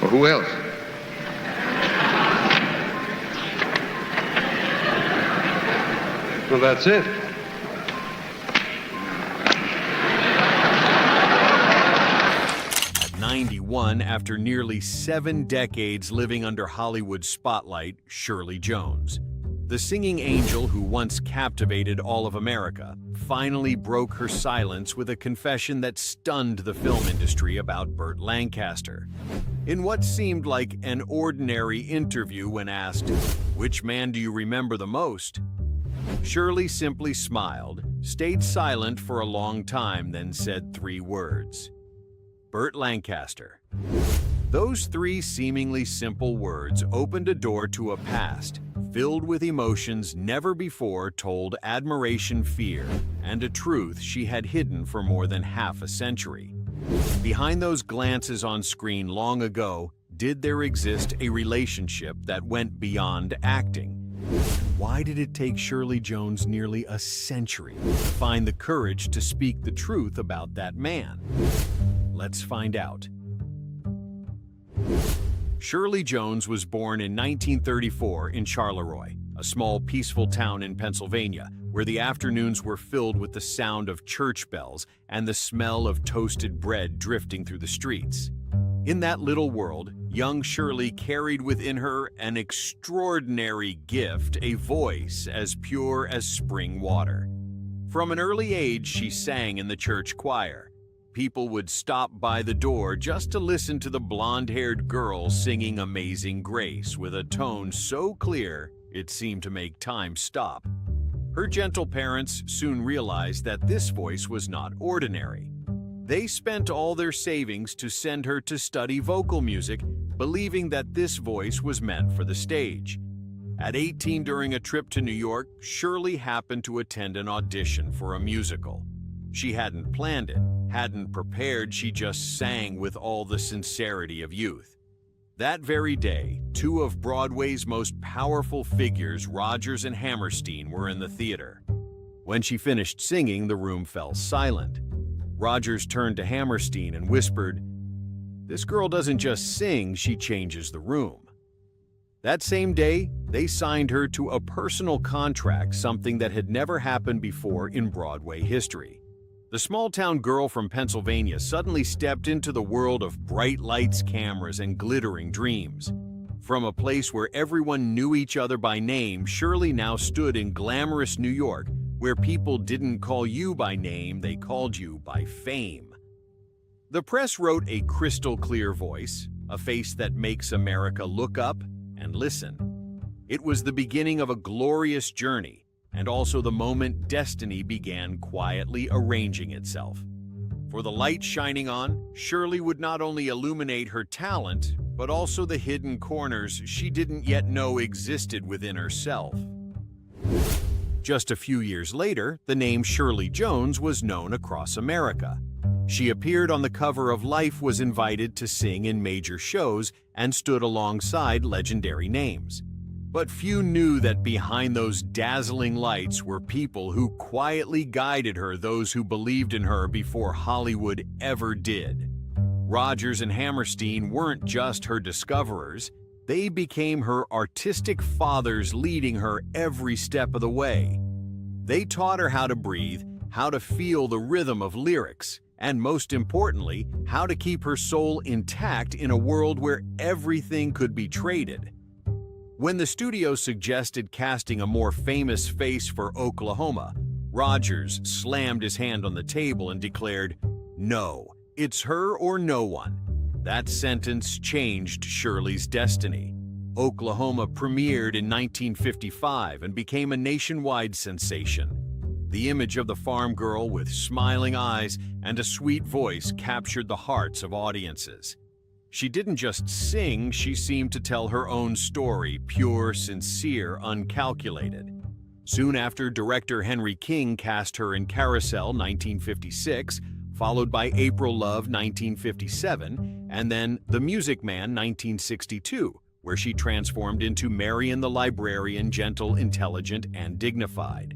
Well, who else? Well, that's it. At 91, after nearly 7 decades living under Hollywood's spotlight, Shirley Jones, the singing angel who once captivated all of America, finally broke her silence with a confession that stunned the film industry about Burt Lancaster. In what seemed like an ordinary interview when asked, "Which man do you remember the most?" Shirley simply smiled, stayed silent for a long time, then said 3 words: Burt Lancaster. Those 3 seemingly simple words opened a door to a past filled with emotions never before told, admiration, fear, and a truth she had hidden for more than half a century. Behind those glances on screen long ago, did there exist a relationship that went beyond acting? Why did it take Shirley Jones nearly a century to find the courage to speak the truth about that man? Let's find out. Shirley Jones was born in 1934 in Charleroi, a small, peaceful town in Pennsylvania, where the afternoons were filled with the sound of church bells and the smell of toasted bread drifting through the streets. In that little world, young Shirley carried within her an extraordinary gift, a voice as pure as spring water. From an early age, she sang in the church choir. People would stop by the door just to listen to the blonde-haired girl singing Amazing Grace with a tone so clear it seemed to make time stop. Her gentle parents soon realized that this voice was not ordinary. They spent all their savings to send her to study vocal music, believing that this voice was meant for the stage. At 18, during a trip to New York, Shirley happened to attend an audition for a musical. She hadn't planned it, hadn't prepared, she just sang with all the sincerity of youth. That very day, 2 of Broadway's most powerful figures, Rodgers and Hammerstein, were in the theater. When she finished singing, the room fell silent. Rodgers turned to Hammerstein and whispered, "This girl doesn't just sing, she changes the room." That same day, they signed her to a personal contract, something that had never happened before in Broadway history. The small-town girl from Pennsylvania suddenly stepped into the world of bright lights, cameras, and glittering dreams. From a place where everyone knew each other by name, Shirley now stood in glamorous New York, where people didn't call you by name, they called you by fame. The press wrote a crystal-clear voice, a face that makes America look up and listen. It was the beginning of a glorious journey, and also the moment destiny began quietly arranging itself. For the light shining on, Shirley would not only illuminate her talent, but also the hidden corners she didn't yet know existed within herself. Just a few years later, the name Shirley Jones was known across America. She appeared on the cover of Life, was invited to sing in major shows, and stood alongside legendary names. But few knew that behind those dazzling lights were people who quietly guided her, those who believed in her before Hollywood ever did. Rodgers and Hammerstein weren't just her discoverers, they became her artistic fathers, leading her every step of the way. They taught her how to breathe, how to feel the rhythm of lyrics, and most importantly, how to keep her soul intact in a world where everything could be traded. When the studio suggested casting a more famous face for Oklahoma, Rodgers slammed his hand on the table and declared, "No, it's her or no one." That sentence changed Shirley's destiny. Oklahoma premiered in 1955 and became a nationwide sensation. The image of the farm girl with smiling eyes and a sweet voice captured the hearts of audiences. She didn't just sing, she seemed to tell her own story, pure, sincere, uncalculated. Soon after, director Henry King cast her in Carousel 1956, followed by April Love 1957, and then The Music Man 1962, where she transformed into Marian the Librarian, gentle, intelligent, and dignified.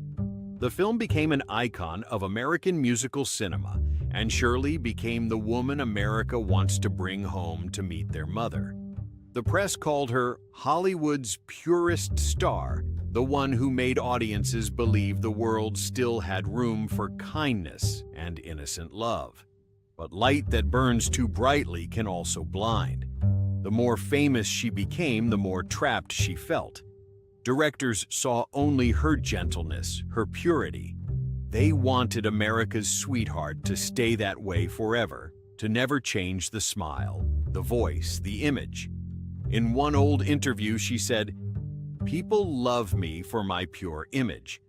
The film became an icon of American musical cinema, and Shirley became the woman America wants to bring home to meet their mother. The press called her Hollywood's purest star, the one who made audiences believe the world still had room for kindness and innocent love. But light that burns too brightly can also blind. The more famous she became, the more trapped she felt. Directors saw only her gentleness, her purity. They wanted America's sweetheart to stay that way forever, to never change the smile, the voice, the image. In one old interview, she said, "People love me for my pure image,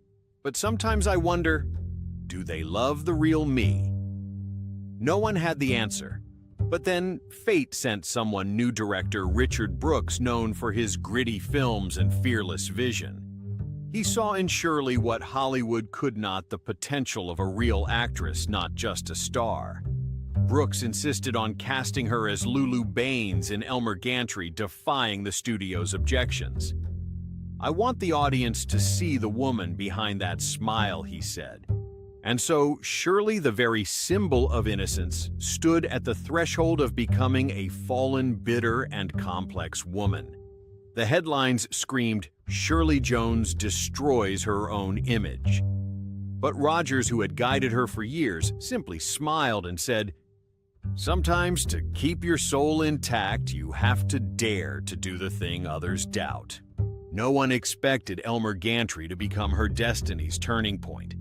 but sometimes I wonder, do they love the real me?" No one had the answer. But then fate sent someone, new director Richard Brooks, known for his gritty films and fearless vision. He saw in Shirley what Hollywood could not, the potential of a real actress, not just a star. Brooks insisted on casting her as Lulu Baines in Elmer Gantry, defying the studio's objections. "I want the audience to see the woman behind that smile," he said. And so Shirley, the very symbol of innocence, stood at the threshold of becoming a fallen, bitter, and complex woman. The headlines screamed, "Shirley Jones destroys her own image." But Rogers, who had guided her for years, simply smiled and said, "Sometimes to keep your soul intact, you have to dare to do the thing others doubt." No one expected Elmer Gantry to become her destiny's turning point.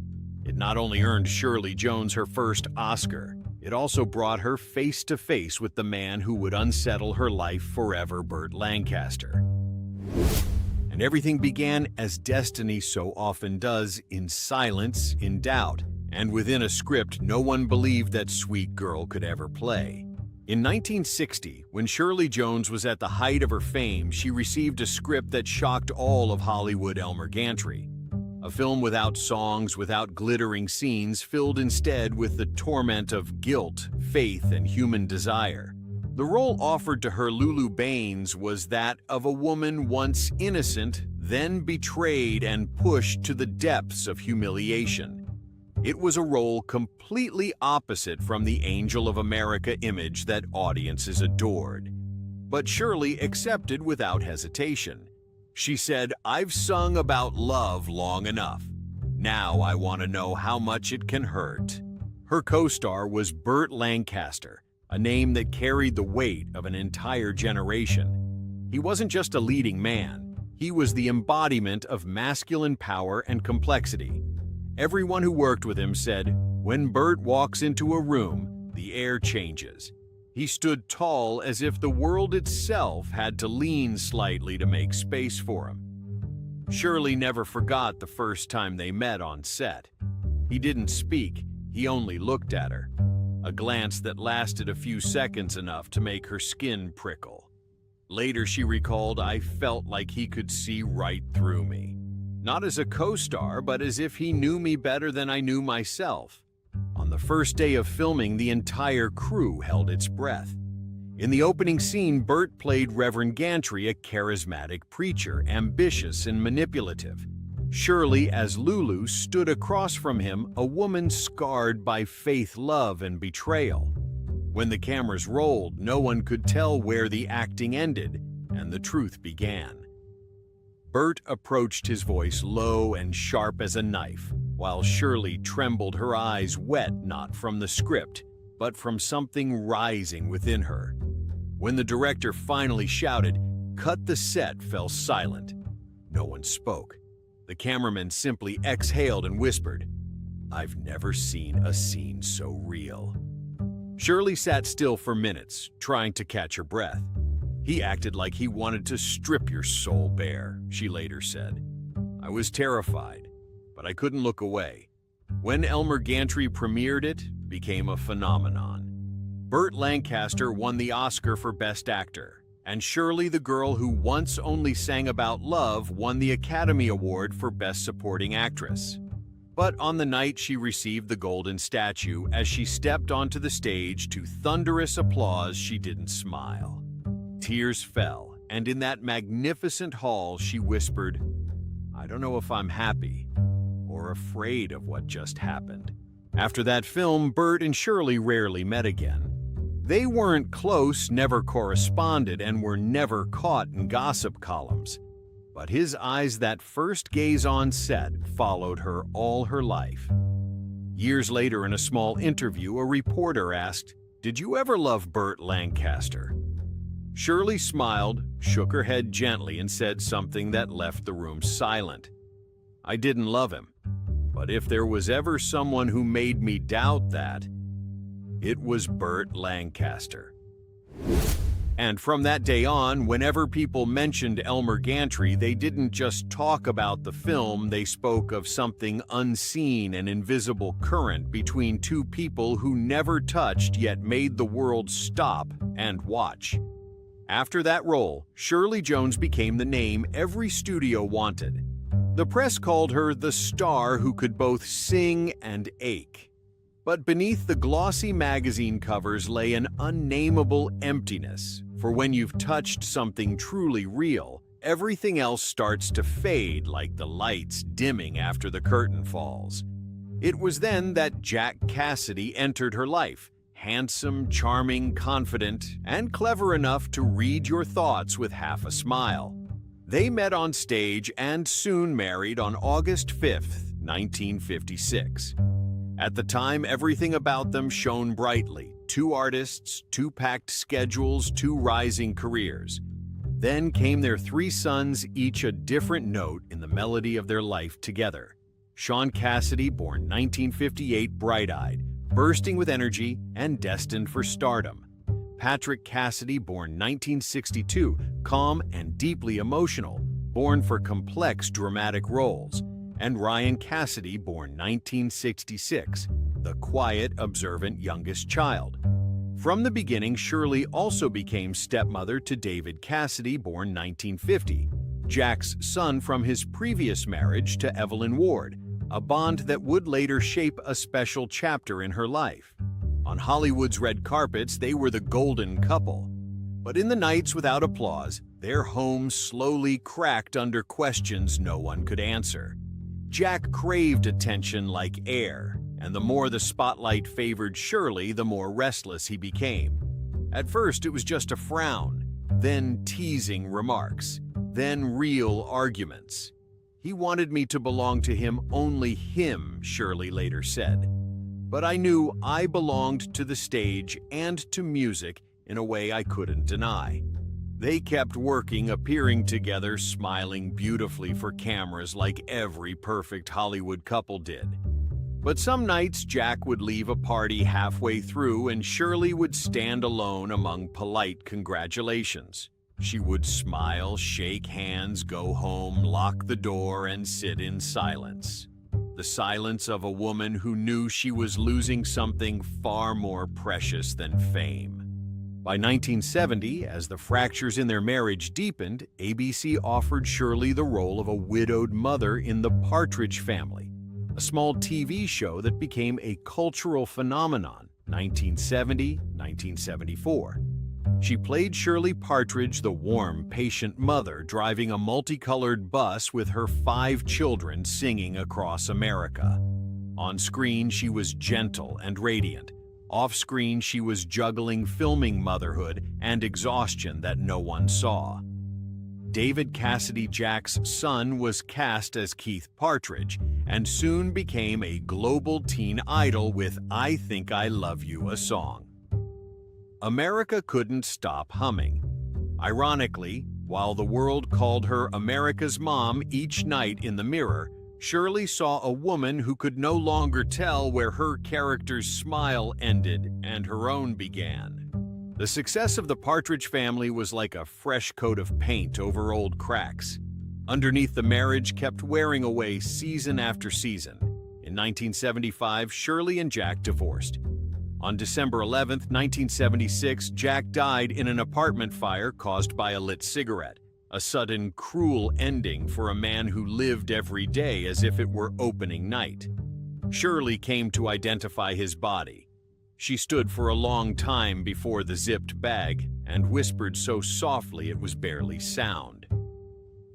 It not only earned Shirley Jones her first Oscar, it also brought her face to face with the man who would unsettle her life forever, Burt Lancaster. And everything began as destiny so often does, in silence, in doubt, and within a script no one believed that sweet girl could ever play. In 1960, when Shirley Jones was at the height of her fame, she received a script that shocked all of Hollywood, Elmer Gantry. A film without songs, without glittering scenes, filled instead with the torment of guilt, faith, and human desire. The role offered to her, Lulu Baines, was that of a woman once innocent, then betrayed and pushed to the depths of humiliation. It was a role completely opposite from the Angel of America image that audiences adored. But Shirley accepted without hesitation. She said, "I've sung about love long enough. Now I want to know how much it can hurt." Her co-star was Burt Lancaster, a name that carried the weight of an entire generation. He wasn't just a leading man. He was the embodiment of masculine power and complexity. Everyone who worked with him said, "When Burt walks into a room, the air changes." He stood tall, as if the world itself had to lean slightly to make space for him. Shirley never forgot the first time they met on set. He didn't speak, he only looked at her. A glance that lasted a few seconds, enough to make her skin prickle. Later she recalled, "I felt like he could see right through me. Not as a co-star, but as if he knew me better than I knew myself." On the first day of filming, the entire crew held its breath. In the opening scene, Burt played Reverend Gantry, a charismatic preacher, ambitious and manipulative. Shirley, as Lulu, stood across from him, a woman scarred by faith, love, and betrayal. When the cameras rolled, no one could tell where the acting ended and the truth began. Burt approached, his voice low and sharp as a knife, while Shirley trembled, her eyes wet not from the script, but from something rising within her. When the director finally shouted, "Cut the set," fell silent. No one spoke. The cameraman simply exhaled and whispered, "I've never seen a scene so real." Shirley sat still for minutes, trying to catch her breath. "He acted like he wanted to strip your soul bare," she later said. "I was terrified, but I couldn't look away." When Elmer Gantry premiered, it became a phenomenon. Burt Lancaster won the Oscar for Best Actor, and Shirley, the girl who once only sang about love, won the Academy Award for Best Supporting Actress. But on the night she received the Golden Statue, as she stepped onto the stage to thunderous applause, she didn't smile. Tears fell, and in that magnificent hall she whispered, "I don't know if I'm happy or afraid of what just happened." After that film, Burt and Shirley rarely met again. They weren't close, never corresponded, and were never caught in gossip columns. But his eyes that first gaze on set followed her all her life. Years later, in a small interview, a reporter asked, "Did you ever love Burt Lancaster?" Shirley smiled, shook her head gently, and said something that left the room silent. "I didn't love him, but if there was ever someone who made me doubt that, it was Burt Lancaster." And from that day on, whenever people mentioned Elmer Gantry, they didn't just talk about the film, they spoke of something unseen and invisible current between two people who never touched yet made the world stop and watch. After that role, Shirley Jones became the name every studio wanted. The press called her the star who could both sing and ache. But beneath the glossy magazine covers lay an unnameable emptiness, for when you've touched something truly real, everything else starts to fade like the lights dimming after the curtain falls. It was then that Jack Cassidy entered her life, handsome, charming, confident, and clever enough to read your thoughts with half a smile. They met on stage and soon married on August 5th, 1956. At the time, everything about them shone brightly. Two artists, two packed schedules, two rising careers. Then came their three sons, each a different note in the melody of their life together. Shaun Cassidy, born 1958, bright-eyed, bursting with energy and destined for stardom. Patrick Cassidy, born 1962, calm and deeply emotional, born for complex dramatic roles. And Ryan Cassidy, born 1966, the quiet, observant youngest child. From the beginning, Shirley also became stepmother to David Cassidy, born 1950, Jack's son from his previous marriage to Evelyn Ward, a bond that would later shape a special chapter in her life. On Hollywood's red carpets, they were the golden couple. But in the nights without applause, their home slowly cracked under questions no one could answer. Jack craved attention like air, and the more the spotlight favored Shirley, the more restless he became. At first, it was just a frown, then teasing remarks, then real arguments. "He wanted me to belong to him, only him," Shirley later said. "But I knew I belonged to the stage and to music in a way I couldn't deny." They kept working, appearing together, smiling beautifully for cameras like every perfect Hollywood couple did. But some nights, Jack would leave a party halfway through and Shirley would stand alone among polite congratulations. She would smile, shake hands, go home, lock the door, and sit in silence. The silence of a woman who knew she was losing something far more precious than fame. By 1970, as the fractures in their marriage deepened, ABC offered Shirley the role of a widowed mother in The Partridge Family, a small TV show that became a cultural phenomenon, 1970-1974. She played Shirley Partridge, the warm, patient mother driving a multicolored bus with her 5 children singing across America. On screen, she was gentle and radiant. Off-screen, she was juggling filming motherhood and exhaustion that no one saw. David Cassidy, Jack's son, was cast as Keith Partridge and soon became a global teen idol with "I Think I Love You," a song. America couldn't stop humming. Ironically, while the world called her America's mom each night in the mirror, Shirley saw a woman who could no longer tell where her character's smile ended and her own began. The success of the Partridge Family was like a fresh coat of paint over old cracks. Underneath, the marriage kept wearing away season after season. In 1975, Shirley and Jack divorced. On December 11, 1976, Jack died in an apartment fire caused by a lit cigarette. A sudden, cruel ending for a man who lived every day as if it were opening night. Shirley came to identify his body. She stood for a long time before the zipped bag and whispered so softly it was barely sound.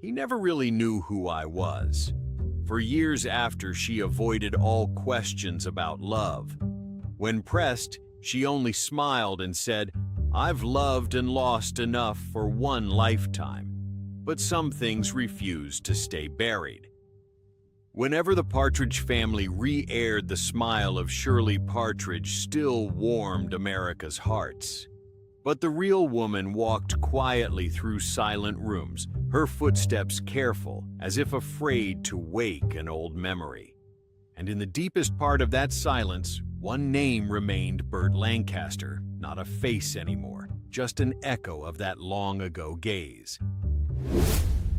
"He never really knew who I was. for years after she avoided all questions about love. When pressed, she only smiled and said, "I've loved and lost enough for one lifetime." But some things refused to stay buried. Whenever the Partridge Family re-aired, the smile of Shirley Partridge still warmed America's hearts. But the real woman walked quietly through silent rooms, her footsteps careful, as if afraid to wake an old memory. And in the deepest part of that silence, one name remained: Burt Lancaster, not a face anymore, just an echo of that long-ago gaze.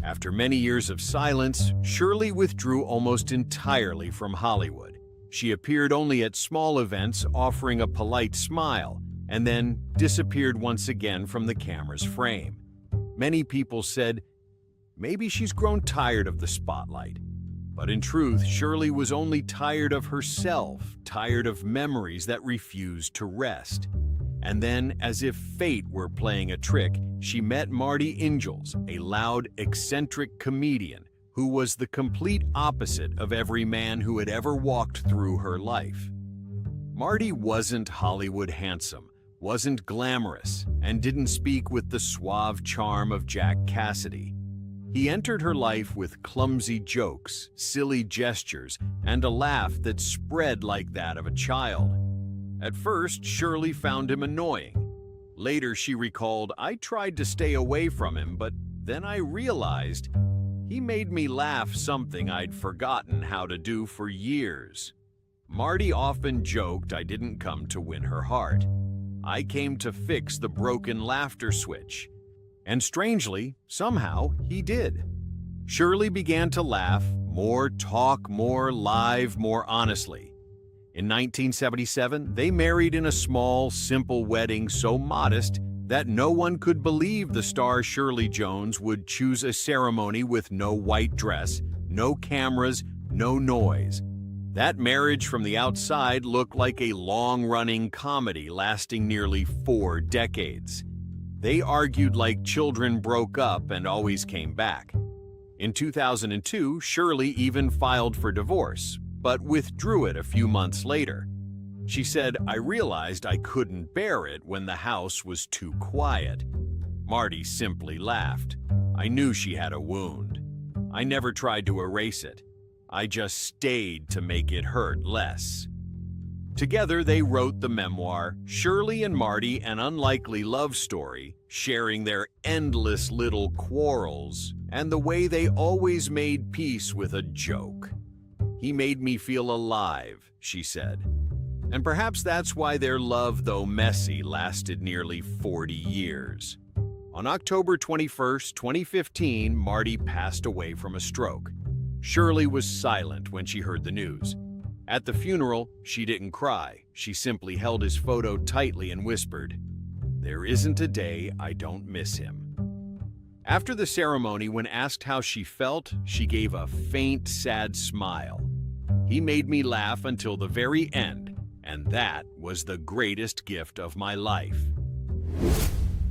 After many years of silence, Shirley withdrew almost entirely from Hollywood. She appeared only at small events, offering a polite smile, and then disappeared once again from the camera's frame. Many people said, maybe she's grown tired of the spotlight. But in truth, Shirley was only tired of herself, tired of memories that refused to rest. And then, as if fate were playing a trick, she met Marty Ingalls, a loud, eccentric comedian who was the complete opposite of every man who had ever walked through her life. Marty wasn't Hollywood handsome, wasn't glamorous, and didn't speak with the suave charm of Jack Cassidy. He entered her life with clumsy jokes, silly gestures, and a laugh that spread like that of a child. At first, Shirley found him annoying. Later, she recalled, "I tried to stay away from him, but then I realized he made me laugh, something I'd forgotten how to do for years." Marty often joked I didn't come to win her heart. I came to fix the broken laughter switch. And strangely, somehow, he did. Shirley began to laugh more, talk more, live more honestly. In 1977, they married in a small, simple wedding so modest that no one could believe the star Shirley Jones would choose a ceremony with no white dress, no cameras, no noise. That marriage from the outside looked like a long-running comedy lasting nearly 4 decades. They argued like children, broke up, and always came back. In 2002, Shirley even filed for divorce, but withdrew it a few months later. She said, "I realized I couldn't bear it when the house was too quiet." Marty simply laughed. "I knew she had a wound. I never tried to erase it. I just stayed to make it hurt less." Together, they wrote the memoir, Shirley and Marty, An Unlikely Love Story, sharing their endless little quarrels and the way they always made peace with a joke. "He made me feel alive," she said. And perhaps that's why their love, though messy, lasted nearly 40 years. On October 21st, 2015, Marty passed away from a stroke. Shirley was silent when she heard the news. At the funeral, she didn't cry. She simply held his photo tightly and whispered, "There isn't a day I don't miss him." After the ceremony, when asked how she felt, she gave a faint, sad smile. "He made me laugh until the very end, and that was the greatest gift of my life."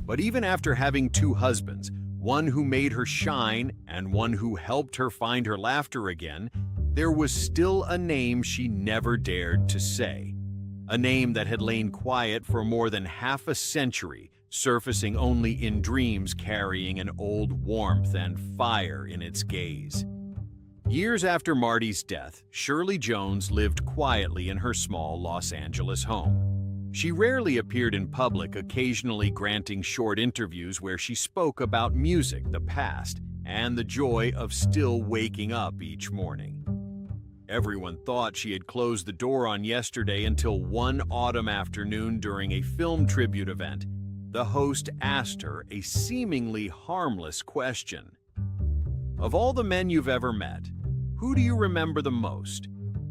But even after having 2 husbands, one who made her shine and one who helped her find her laughter again, there was still a name she never dared to say. A name that had lain quiet for more than half a century, surfacing only in dreams, carrying an old warmth and fire in its gaze. Years after Marty's death, Shirley Jones lived quietly in her small Los Angeles home. She rarely appeared in public, occasionally granting short interviews where she spoke about music, the past, and the joy of still waking up each morning. Everyone thought she had closed the door on yesterday until one autumn afternoon during a film tribute event, the host asked her a seemingly harmless question. "Of all the men you've ever met, who do you remember the most?"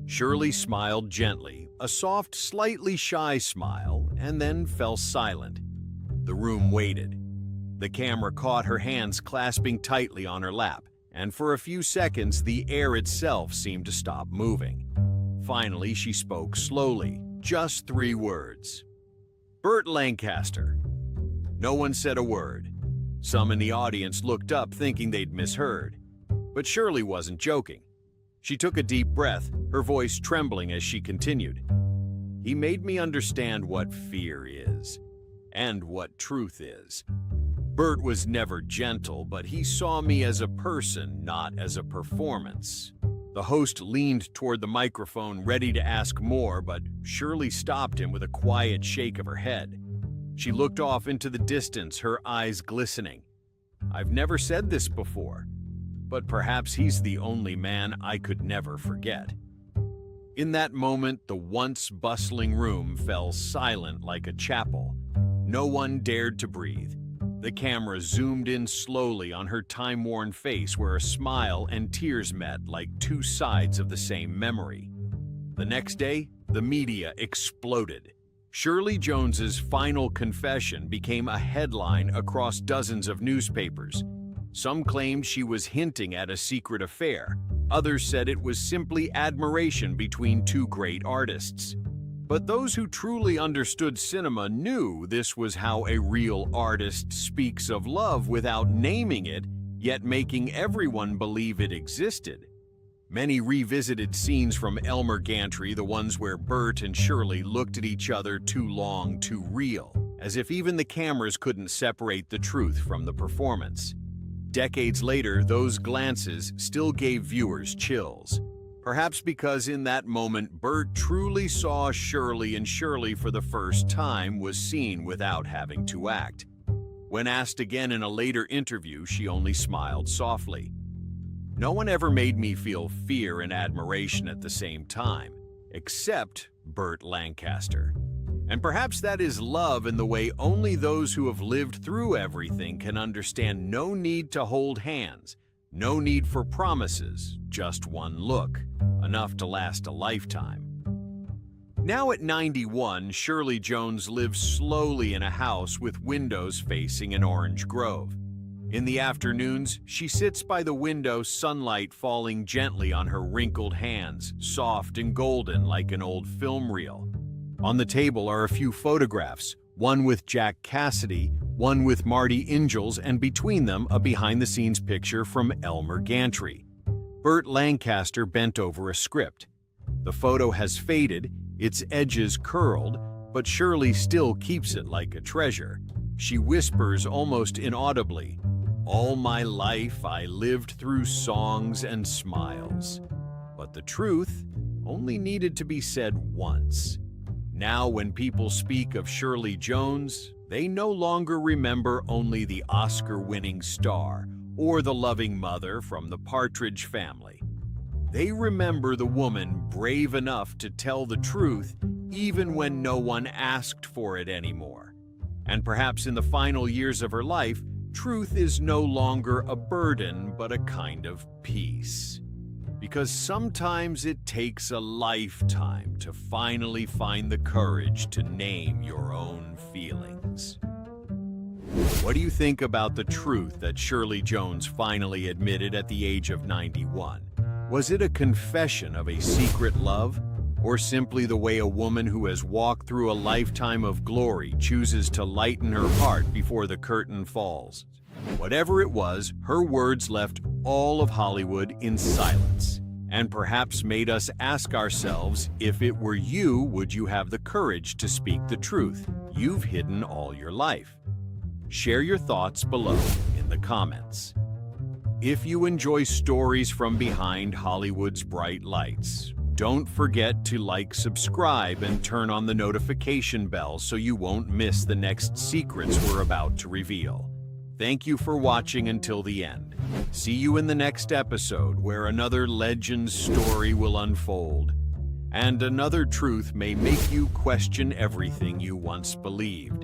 Shirley smiled gently, a soft, slightly shy smile, and then fell silent. The room waited. The camera caught her hands clasping tightly on her lap, and for a few seconds the air itself seemed to stop moving. Finally, she spoke slowly, just 3 words. "Burt Lancaster." No one said a word. Some in the audience looked up thinking they'd misheard. But Shirley wasn't joking. She took a deep breath, her voice trembling as she continued. "He made me understand what fear is, and what truth is. Burt was never gentle, but he saw me as a person, not as a performance." The host leaned toward the microphone, ready to ask more, but Shirley stopped him with a quiet shake of her head. She looked off into the distance, her eyes glistening. "I've never said this before, but perhaps he's the only man I could never forget." In that moment, the once bustling room fell silent like a chapel. No one dared to breathe. The camera zoomed in slowly on her time-worn face, where a smile and tears met like two sides of the same memory. The next day, the media exploded. Shirley Jones's final confession became a headline across dozens of newspapers. Some claimed she was hinting at a secret affair. Others said it was simply admiration between two great artists. But those who truly understood cinema knew this was how a real artist speaks of love without naming it, yet making everyone believe it existed. Many revisited scenes from Elmer Gantry, the ones where Burt and Shirley looked at each other too long, too real, as if even the cameras couldn't separate the truth from the performance. Decades later, those glances still gave viewers chills. Perhaps because in that moment, Burt truly saw Shirley, and Shirley for the first time was seen without having to act. When asked again in a later interview, she only smiled softly. "No one ever made me feel fear and admiration at the same time, except Burt Lancaster. And perhaps that is love in the way only those who have lived through everything can understand. No need to hold hands, no need for promises, just one look, enough to last a lifetime." Now at 91, Shirley Jones lives slowly in a house with windows facing an orange grove. In the afternoons, she sits by the window, sunlight falling gently on her wrinkled hands, soft and golden like an old film reel. On the table are a few photographs, one with Jack Cassidy, one with Marty Ingalls, and between them a behind-the-scenes picture from Elmer Gantry. Burt Lancaster bent over a script. The photo has faded, its edges curled, but Shirley still keeps it like a treasure. She whispers almost inaudibly, "All my life I lived through songs and smiles." But the truth only needed to be said once. Now when people speak of Shirley Jones, they no longer remember only the Oscar-winning star or the loving mother from the Partridge Family. They remember the woman brave enough to tell the truth even when no one asked for it anymore. And perhaps in the final years of her life, truth is no longer a burden but a kind of peace. Because sometimes it takes a lifetime to finally find the courage to name your own feelings. What do you think about the truth that Shirley Jones finally admitted at the age of 91? Was it a confession of a secret love, or simply the way a woman who has walked through a lifetime of glory chooses to lighten her heart before the curtain falls? Whatever it was, her words left all of Hollywood in silence, and perhaps made us ask ourselves, if it were you, would you have the courage to speak the truth you've hidden all your life? Share your thoughts below in the comments. If you enjoy stories from behind Hollywood's bright lights, don't forget to like, subscribe, and turn on the notification bell so you won't miss the next secrets we're about to reveal. Thank you for watching until the end. See you in the next episode, where another legend's story will unfold, and another truth may make you question everything you once believed.